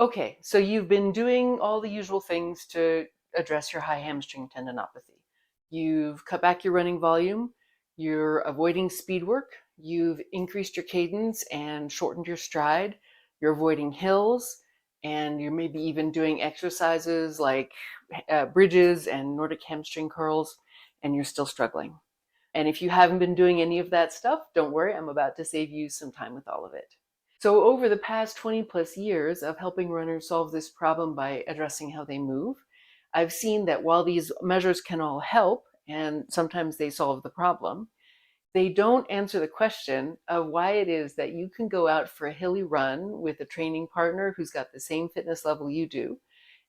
Okay, so you've been doing all the usual things to address your high hamstring tendinopathy. You've cut back your running volume, you're avoiding speed work, you've increased your cadence and shortened your stride, you're avoiding hills, and you're maybe even doing exercises like bridges and Nordic hamstring curls, and you're still struggling. And if you haven't been doing any of that stuff, don't worry, I'm about to save you some time with all of it. So over the past 20 plus years of helping runners solve this problem by addressing how they move, I've seen that while these measures can all help, and sometimes they solve the problem, they don't answer the question of why it is that you can go out for a hilly run with a training partner who's got the same fitness level you do.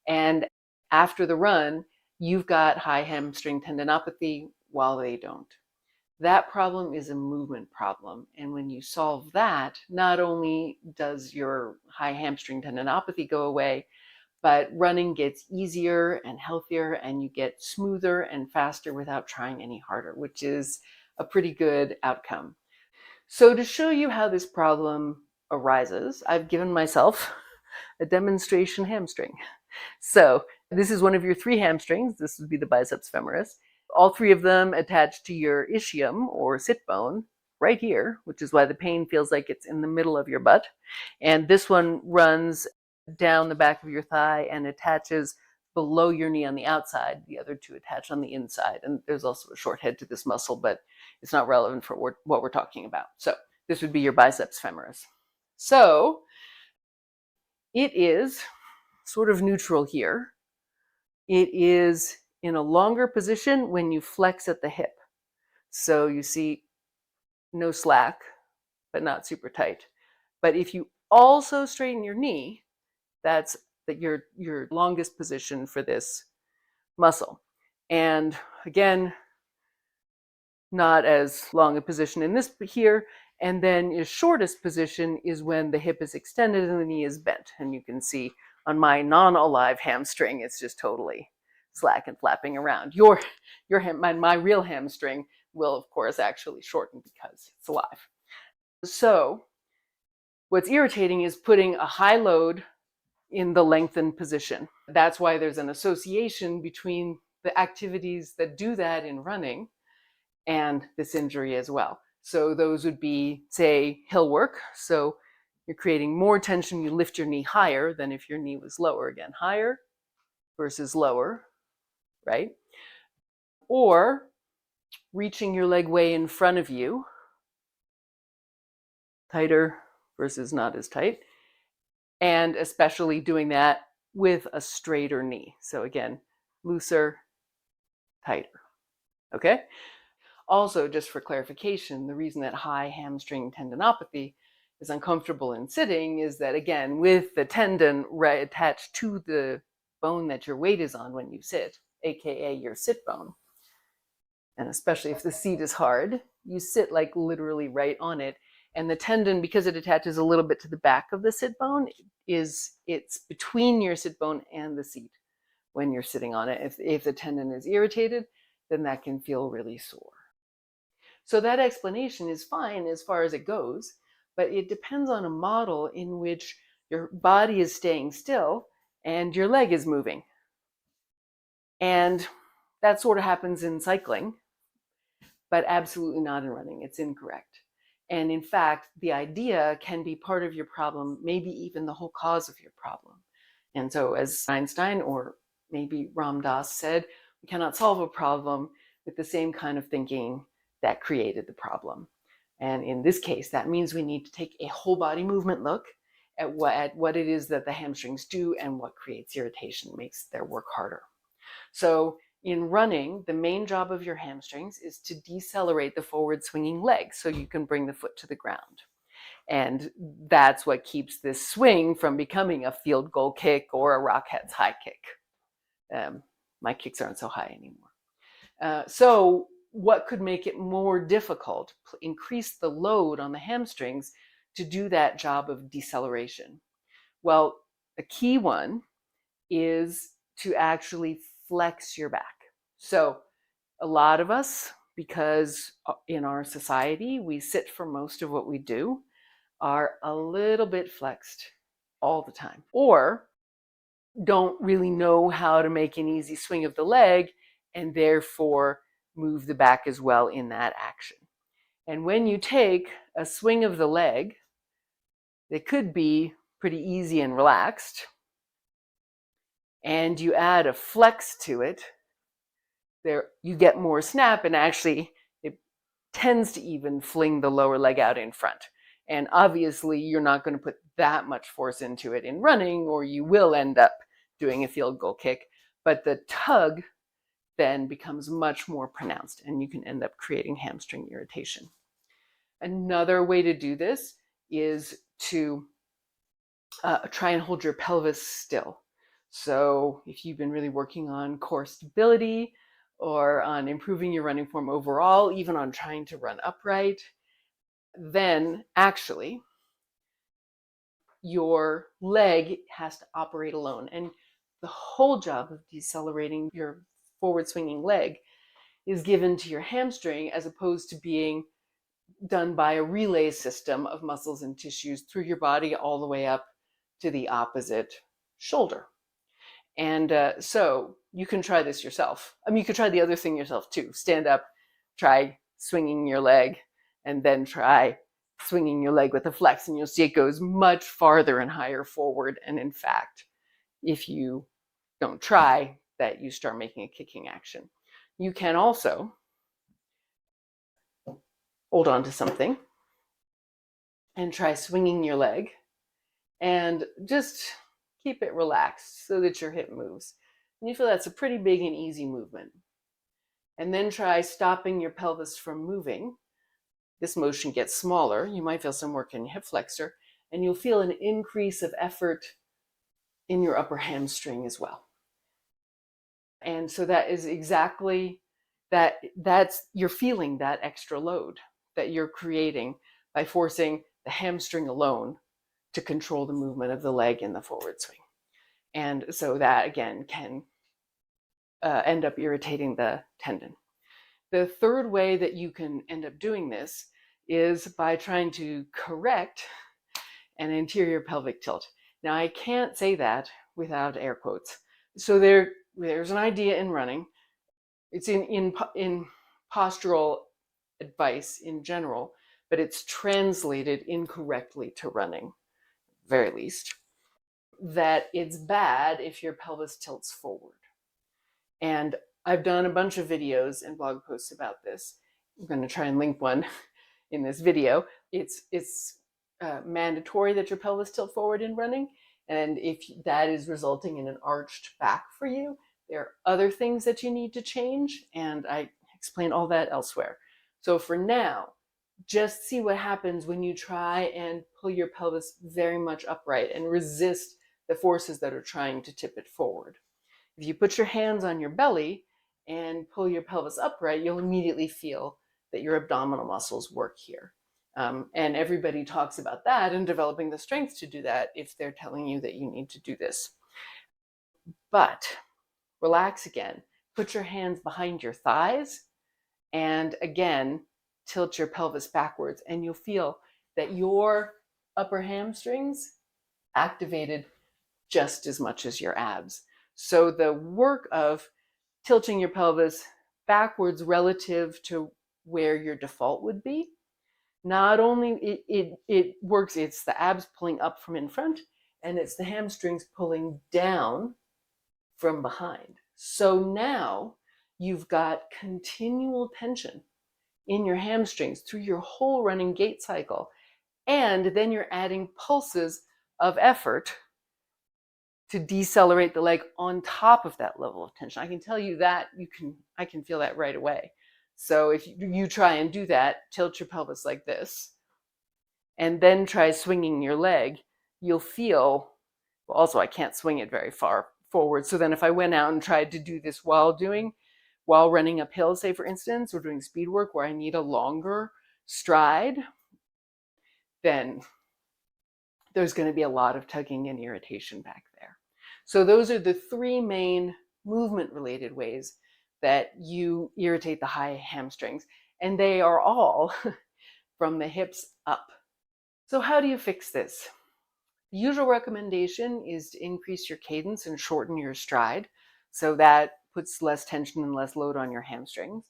And after the run, you've got high hamstring tendinopathy while they don't. That problem is a movement problem. And when you solve that, not only does your high hamstring tendinopathy go away, but running gets easier and healthier, and you get smoother and faster without trying any harder, which is a pretty good outcome. So to show you how this problem arises, I've given myself a demonstration hamstring. So this is one of your three hamstrings. This would be the biceps femoris. All three of them attached to your ischium or sit bone right here, which is why the pain feels like it's in the middle of your butt. And this one runs down the back of your thigh and attaches below your knee on the outside. The other two attach on the inside. And there's also a short head to this muscle, but it's not relevant for what we're talking about. So this would be your biceps femoris. So it is sort of neutral here. It is in a longer position when you flex at the hip. So you see no slack, but not super tight. But if you also straighten your knee, that's your longest position for this muscle. And again, not as long a position in this here. And then your shortest position is when the hip is extended and the knee is bent. And you can see on my non-alive hamstring, it's just totally slack and flapping around. My real hamstring will, of course, actually shorten because it's alive. So what's irritating is putting a high load in the lengthened position. That's why there's an association between the activities that do that in running and this injury as well. So those would be, say, hill work. So you're creating more tension, you lift your knee higher than if your knee was lower. Again, higher versus lower, right? Or reaching your leg way in front of you, tighter versus not as tight. And especially doing that with a straighter knee. So again, looser, tighter, okay? Also, just for clarification, the reason that high hamstring tendinopathy is uncomfortable in sitting is that, again, with the tendon attached to the bone that your weight is on when you sit, aka your sit bone, and especially if the seat is hard, you sit like literally right on it. And the tendon, because it attaches a little bit to the back of the sit bone, it's between your sit bone and the seat when you're sitting on it. If the tendon is irritated, then that can feel really sore. So that explanation is fine as far as it goes, but it depends on a model in which your body is staying still and your leg is moving. And that sort of happens in cycling, but absolutely not in running. It's incorrect. And in fact, the idea can be part of your problem, maybe even the whole cause of your problem. And so, as Einstein or maybe Ram Dass said, we cannot solve a problem with the same kind of thinking that created the problem. And in this case, that means we need to take a whole body movement look at what it is that the hamstrings do and what creates irritation, makes their work harder. So in running, the main job of your hamstrings is to decelerate the forward swinging leg so you can bring the foot to the ground. And that's what keeps this swing from becoming a field goal kick or a Rockhead's high kick. My kicks aren't so high anymore. So what could make it more difficult, increase the load on the hamstrings to do that job of deceleration? Well, a key one is to actually flex your back. So a lot of us, because in our society we sit for most of what we do, are a little bit flexed all the time, or don't really know how to make an easy swing of the leg and therefore move the back as well in that action. And when you take a swing of the leg that could be pretty easy and relaxed, and you add a flex to it, there you get more snap, and actually it tends to even fling the lower leg out in front. And obviously you're not going to put that much force into it in running, or you will end up doing a field goal kick, but the tug then becomes much more pronounced, and you can end up creating hamstring irritation. Another way to do this is to try and hold your pelvis still. So if you've been really working on core stability or on improving your running form overall, even on trying to run upright, then actually your leg has to operate alone. And the whole job of decelerating your forward swinging leg is given to your hamstring, as opposed to being done by a relay system of muscles and tissues through your body all the way up to the opposite shoulder. And so you can try this yourself. I mean, you could try the other thing yourself too. Stand up, try swinging your leg, and then try swinging your leg with a flex, and you'll see it goes much farther and higher forward. And in fact, if you don't try that, you start making a kicking action. You can also hold on to something and try swinging your leg, and just keep it relaxed so that your hip moves. And you feel that's a pretty big and easy movement. And then try stopping your pelvis from moving. This motion gets smaller. You might feel some work in your hip flexor, and you'll feel an increase of effort in your upper hamstring as well. And so that is exactly that's you're feeling that extra load that you're creating by forcing the hamstring alone to control the movement of the leg in the forward swing. And so that again can end up irritating the tendon. The third way that you can end up doing this is by trying to correct an anterior pelvic tilt. Now, I can't say that without air quotes. So there's an idea in running. It's in postural advice in general, but it's translated incorrectly to running, very least, that it's bad if your pelvis tilts forward. And I've done a bunch of videos and blog posts about this. I'm going to try and link one in this video. It's mandatory that your pelvis tilt forward in running. And if that is resulting in an arched back for you, there are other things that you need to change. And I explain all that elsewhere. So for now, just see what happens when you try and pull your pelvis very much upright and resist the forces that are trying to tip it forward. If you put your hands on your belly and pull your pelvis upright, you'll immediately feel that your abdominal muscles work here. And everybody talks about that and developing the strength to do that if they're telling you that you need to do this. But relax again. Put your hands behind your thighs and again, tilt your pelvis backwards, and you'll feel that your upper hamstrings activated just as much as your abs. So the work of tilting your pelvis backwards relative to where your default would be, not only it works, it's the abs pulling up from in front, and it's the hamstrings pulling down from behind. So now you've got continual tension in your hamstrings through your whole running gait cycle. And then you're adding pulses of effort to decelerate the leg on top of that level of tension. I can tell you that I can feel that right away. So if you try and do that, tilt your pelvis like this, and then try swinging your leg, you'll feel, well, also I can't swing it very far forward. So then if I went out and tried to do this while running uphill, say for instance, or doing speed work where I need a longer stride, then there's going to be a lot of tugging and irritation back there. So those are the three main movement-related ways that you irritate the high hamstrings, and they are all from the hips up. So how do you fix this? The usual recommendation is to increase your cadence and shorten your stride. So that puts less tension and less load on your hamstrings.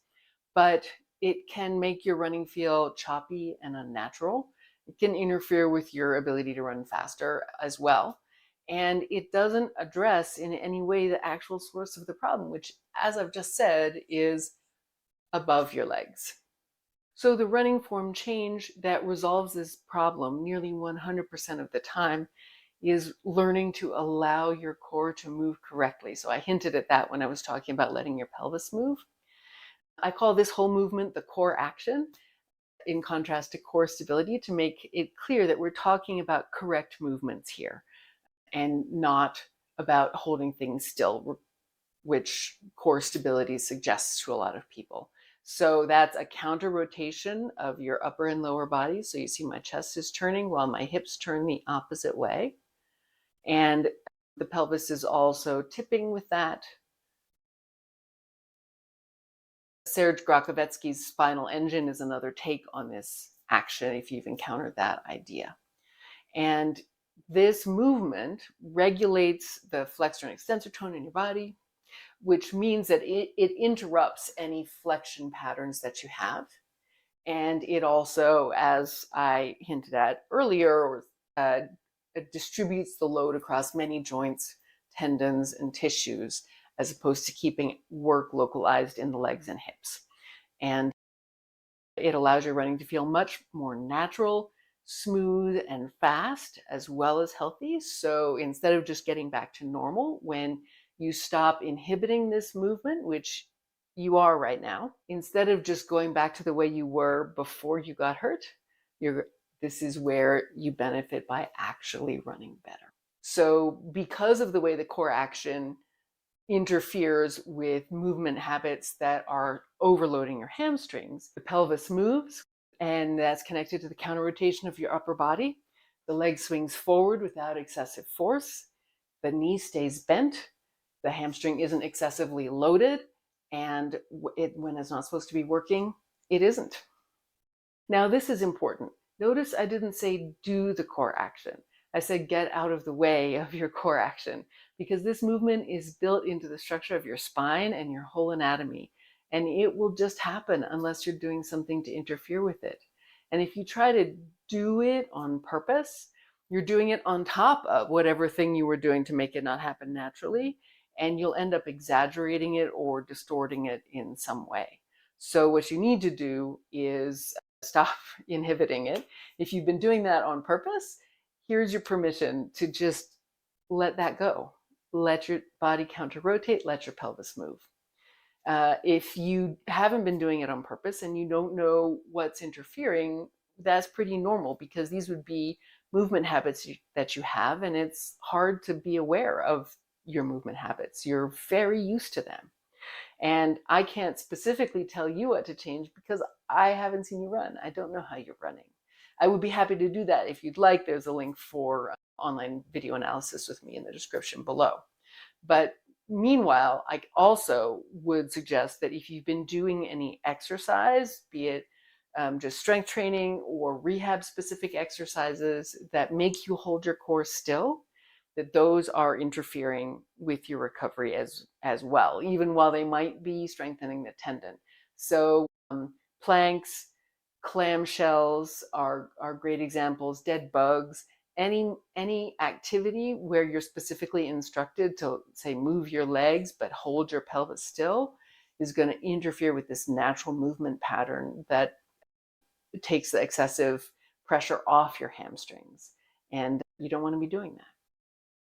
But it can make your running feel choppy and unnatural. It can interfere with your ability to run faster as well. And it doesn't address in any way the actual source of the problem, which, as I've just said, is above your legs. So the running form change that resolves this problem nearly 100% of the time is learning to allow your core to move correctly. So I hinted at that when I was talking about letting your pelvis move. I call this whole movement the core action, in contrast to core stability, to make it clear that we're talking about correct movements here and not about holding things still, which core stability suggests to a lot of people. So that's a counter rotation of your upper and lower body. So you see my chest is turning while my hips turn the opposite way. And the pelvis is also tipping with that. Serge Grakovetsky's spinal engine is another take on this action, if you've encountered that idea. And this movement regulates the flexor and extensor tone in your body, which means that it interrupts any flexion patterns that you have. And it also, as I hinted at earlier, it distributes the load across many joints, tendons, and tissues, as opposed to keeping work localized in the legs and hips. And it allows your running to feel much more natural, smooth, and fast, as well as healthy. So instead of just getting back to normal, when you stop inhibiting this movement, which you are right now, instead of just going back to the way you were before you got hurt, this is where you benefit by actually running better. So because of the way the core action interferes with movement habits that are overloading your hamstrings, the pelvis moves, and that's connected to the counter rotation of your upper body. The leg swings forward without excessive force. The knee stays bent. The hamstring isn't excessively loaded. And when it's not supposed to be working, it isn't. Now, this is important. Notice I didn't say do the core action. I said get out of the way of your core action, because this movement is built into the structure of your spine and your whole anatomy, and it will just happen unless you're doing something to interfere with it. And if you try to do it on purpose, you're doing it on top of whatever thing you were doing to make it not happen naturally, and you'll end up exaggerating it or distorting it in some way. So what you need to do is stop inhibiting it. If you've been doing that on purpose, here's your permission to just let that go. Let your body counter rotate, let your pelvis move. If you haven't been doing it on purpose and you don't know what's interfering, that's pretty normal, because these would be movement habits that you have, and it's hard to be aware of your movement habits. You're very used to them. And I can't specifically tell you what to change because I haven't seen you run. I don't know how you're running. I would be happy to do that if you'd like. There's a link for online video analysis with me in the description below. But meanwhile, I also would suggest that if you've been doing any exercise, be it just strength training or rehab specific exercises that make you hold your core still, that those are interfering with your recovery as well, even while they might be strengthening the tendon. So planks, clamshells are great examples, dead bugs, any activity where you're specifically instructed to, say, move your legs but hold your pelvis still is going to interfere with this natural movement pattern that takes the excessive pressure off your hamstrings. And you don't want to be doing that.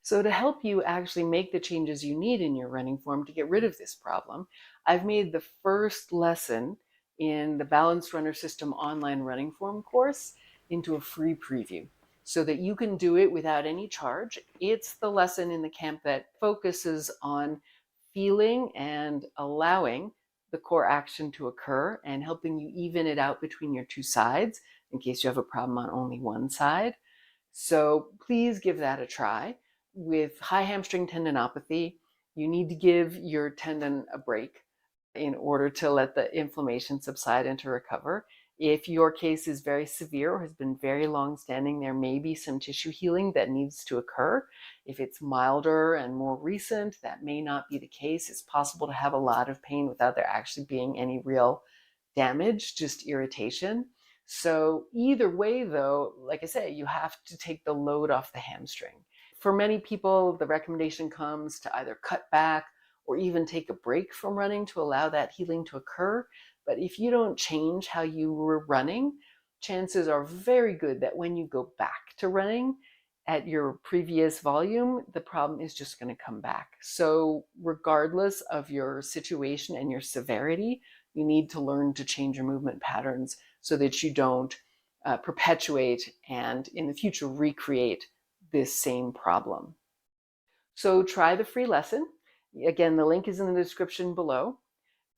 So to help you actually make the changes you need in your running form to get rid of this problem, I've made the first lesson in the Balanced Runner System online running form course into a free preview so that you can do it without any charge. It's the lesson in the camp that focuses on feeling and allowing the core action to occur and helping you even it out between your two sides in case you have a problem on only one side. So please give that a try. With high hamstring tendinopathy, you need to give your tendon a break in order to let the inflammation subside and to recover. If your case is very severe or has been very long standing, there may be some tissue healing that needs to occur. If it's milder and more recent, that may not be the case. It's possible to have a lot of pain without there actually being any real damage, just irritation. So either way, though, like I say, you have to take the load off the hamstring. For many people, the recommendation comes to either cut back or even take a break from running to allow that healing to occur. But if you don't change how you were running, chances are very good that when you go back to running at your previous volume, the problem is just going to come back. So regardless of your situation and your severity, you need to learn to change your movement patterns so that you don't perpetuate and in the future recreate this same problem. So try the free lesson. Again, the link is in the description below.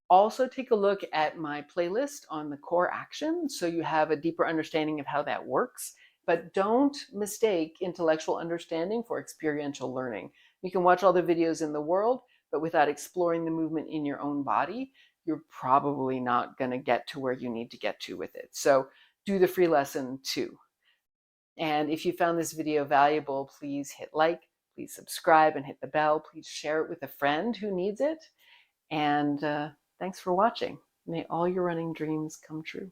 Also take a look at my playlist on the core action so you have a deeper understanding of how that works. But don't mistake intellectual understanding for experiential learning. You can watch all the videos in the world, but without exploring the movement in your own body, you're probably not going to get to where you need to get to with it. So do the free lesson too. And if you found this video valuable, please hit like, please subscribe and hit the bell. Please share it with a friend who needs it. And thanks for watching. May all your running dreams come true.